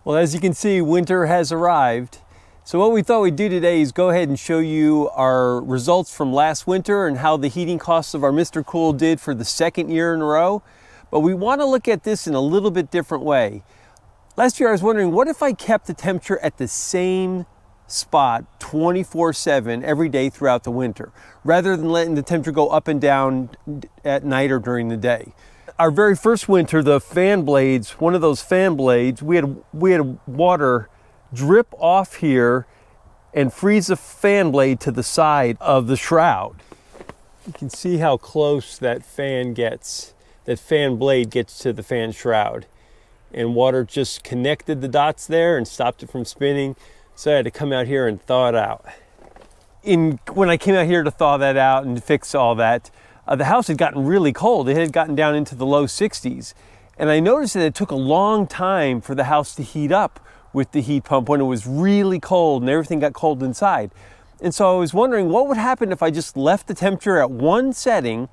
Well, as you can see, winter has arrived. So what we thought we'd do today is go ahead and show you our results from last winter and how the heating costs of our MrCool did for the second year in a row. But we want to look at this in a little bit different way. Last year I was wondering, what if I kept the temperature at the same spot 24/7 every day throughout the winter, rather than letting the temperature go up and down at night or during the day? Our very first winter, the fan blades, one of those fan blades, we had water drip off here and freeze the fan blade to the side of the shroud. You can see how close that fan blade gets to the fan shroud. And water just connected the dots there and stopped it from spinning. So I had to come out here and thaw it out. When I came out here to thaw that out and fix all that, the house had gotten really cold. It had gotten down into the low 60s. And I noticed that it took a long time for the house to heat up with the heat pump when it was really cold and everything got cold inside. And so I was wondering what would happen if I just left the temperature at one setting,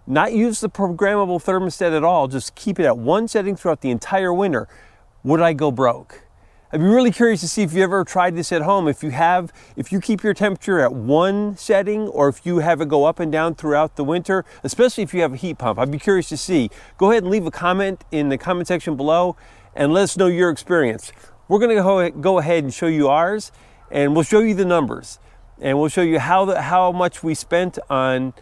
not use the programmable thermostat at all, just keep it at one setting throughout the entire winter. Would I go broke? I'd be really curious to see if you ever tried this at home. If you keep your temperature at one setting, or if you have it go up and down throughout the winter, especially if you have a heat pump. I'd be curious to see. Go ahead and leave a comment in the comment section below and let us know your experience. We're gonna go ahead and show you ours, and we'll show you the numbers. And we'll show you how much we spent on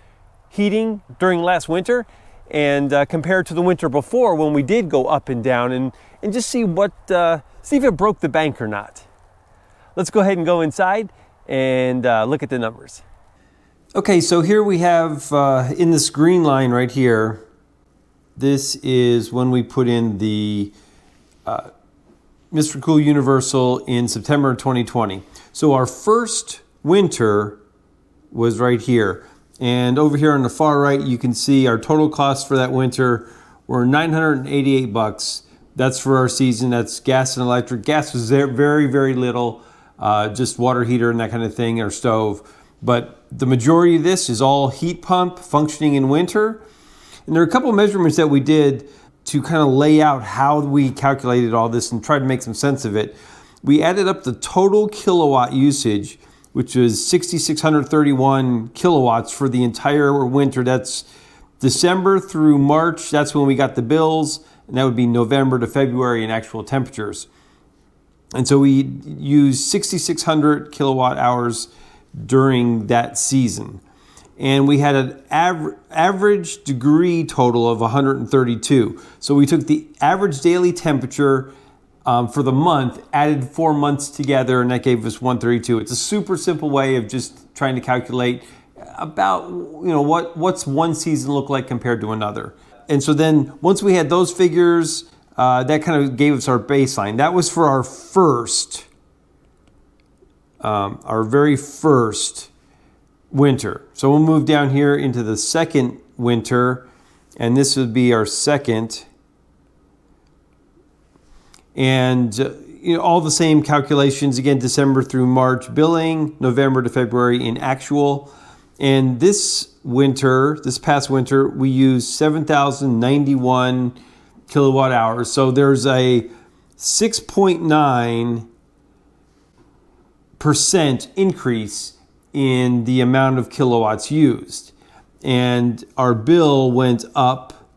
heating during last winter, and compared to the winter before when we did go up and down, and just see if it broke the bank or not. Let's go ahead and go inside and look at the numbers. Okay, so here we have in this green line right here, this is when we put in the MrCool Universal in September 2020. So our first winter was right here. And over here on the far right, you can see our total costs for that winter were $988. That's for our season. That's gas and electric. Gas was there very, very little, just water heater and that kind of thing, or stove. But the majority of this is all heat pump functioning in winter. And there are a couple of measurements that we did to kind of lay out how we calculated all this and tried to make some sense of it. We added up the total kilowatt usage, which was 6,631 kilowatts for the entire winter. That's December through March. That's when we got the bills. And that would be November to February in actual temperatures. And so we used 6,600 kilowatt hours during that season. And we had an average degree total of 132. So we took the average daily temperature for the month, added 4 months together, and that gave us 132. It's a super simple way of just trying to calculate about what's one season look like compared to another. And so then once we had those figures, that kind of gave us our baseline. That was for our very first winter. So we'll move down here into the second winter, and this would be our second. And all the same calculations, again, December through March billing, November to February in actual. And this past winter, we used 7,091 kilowatt hours. So there's a 6.9% increase in the amount of kilowatts used. And our bill went up.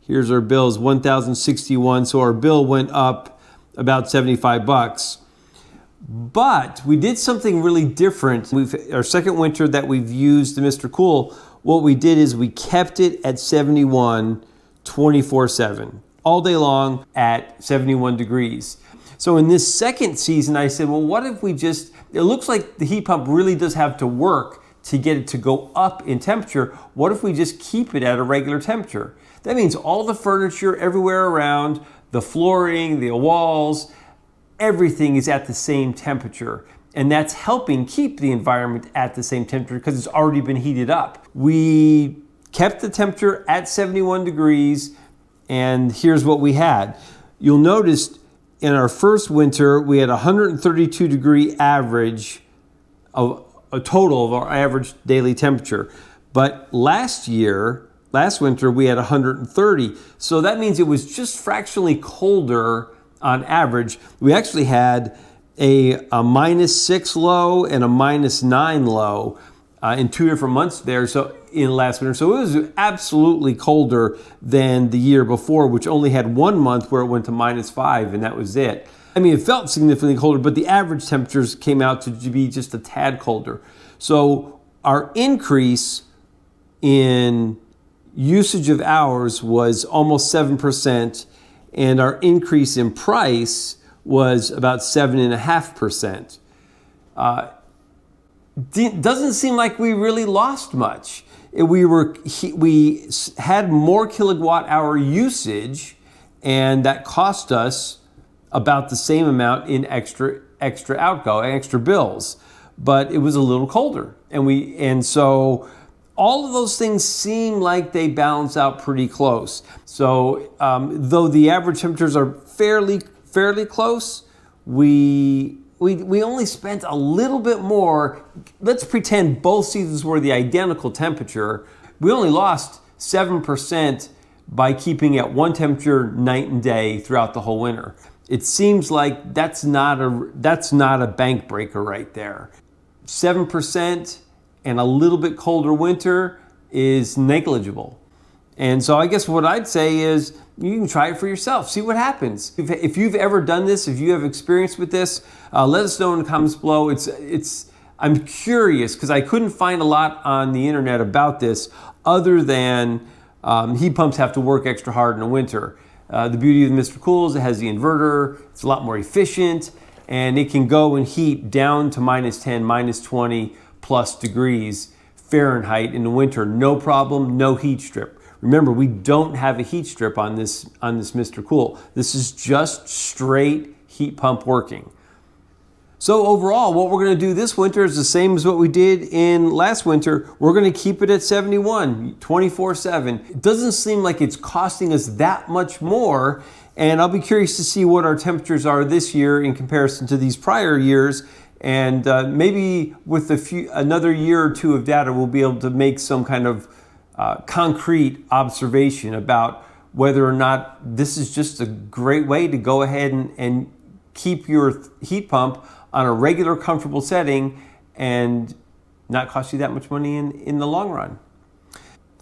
Here's our bill is 1,061. So our bill went up about $75. But we did something really different. Our second winter that we've used the MrCool, what we did is we kept it at 71 24/7, all day long at 71 degrees. So in this second season, I said, well, what if it looks like the heat pump really does have to work to get it to go up in temperature. What if we just keep it at a regular temperature? That means all the furniture everywhere around, the flooring, the walls, everything is at the same temperature. And that's helping keep the environment at the same temperature because it's already been heated up. We kept the temperature at 71 degrees, and here's what we had. You'll notice in our first winter, we had 132 degree average of a total of our average daily temperature. But last winter, we had 130. So that means it was just fractionally colder on average. We actually had a -6 low and a -9 low in 2 different months there, so in last winter. So it was absolutely colder than the year before, which only had 1 month where it went to -5, and that was it. I mean, it felt significantly colder, but the average temperatures came out to be just a tad colder. So our increase in usage of hours was almost 7%, and our increase in price was about 7.5%. Doesn't seem like we really lost much. We had more kilowatt hour usage, and that cost us about the same amount in extra bills, but it was a little colder, and so all of those things seem like they balance out pretty close. So though the average temperatures are fairly close, we only spent a little bit more. Let's pretend both seasons were the identical temperature. We only lost 7% by keeping at one temperature night and day throughout the whole winter. It seems like that's not a bank breaker right there. 7% and a little bit colder winter is negligible. And so I guess what I'd say is you can try it for yourself, see what happens. If you've ever done this, if you have experience with this, let us know in the comments below. I'm curious because I couldn't find a lot on the internet about this other than heat pumps have to work extra hard in the winter. The beauty of the MrCool is it has the inverter, it's a lot more efficient, and it can go and heat down to -10, -20 plus degrees Fahrenheit in the winter, no problem, no heat strip. Remember, we don't have a heat strip on this MrCool. This is just straight heat pump working. So overall, what we're going to do this winter is the same as what we did in last winter. We're going to keep it at 71, 24/7. It doesn't seem like it's costing us that much more, and I'll be curious to see what our temperatures are this year in comparison to these prior years. And maybe with another year or two of data, we'll be able to make some kind of concrete observation about whether or not this is just a great way to go ahead and keep your heat pump on a regular, comfortable setting and not cost you that much money in the long run.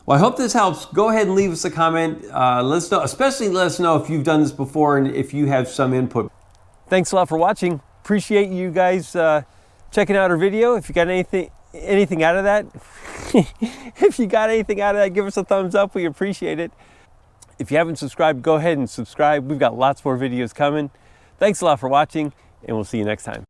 Well, I hope this helps. Go ahead and leave us a comment. Let us know, especially let us know if you've done this before and if you have some input. Thanks a lot for watching. Appreciate you guys checking out our video. If you got anything out of that, if you got anything out of that, give us a thumbs up. We appreciate it. If you haven't subscribed, go ahead and subscribe. We've got lots more videos coming. Thanks a lot for watching, and we'll see you next time.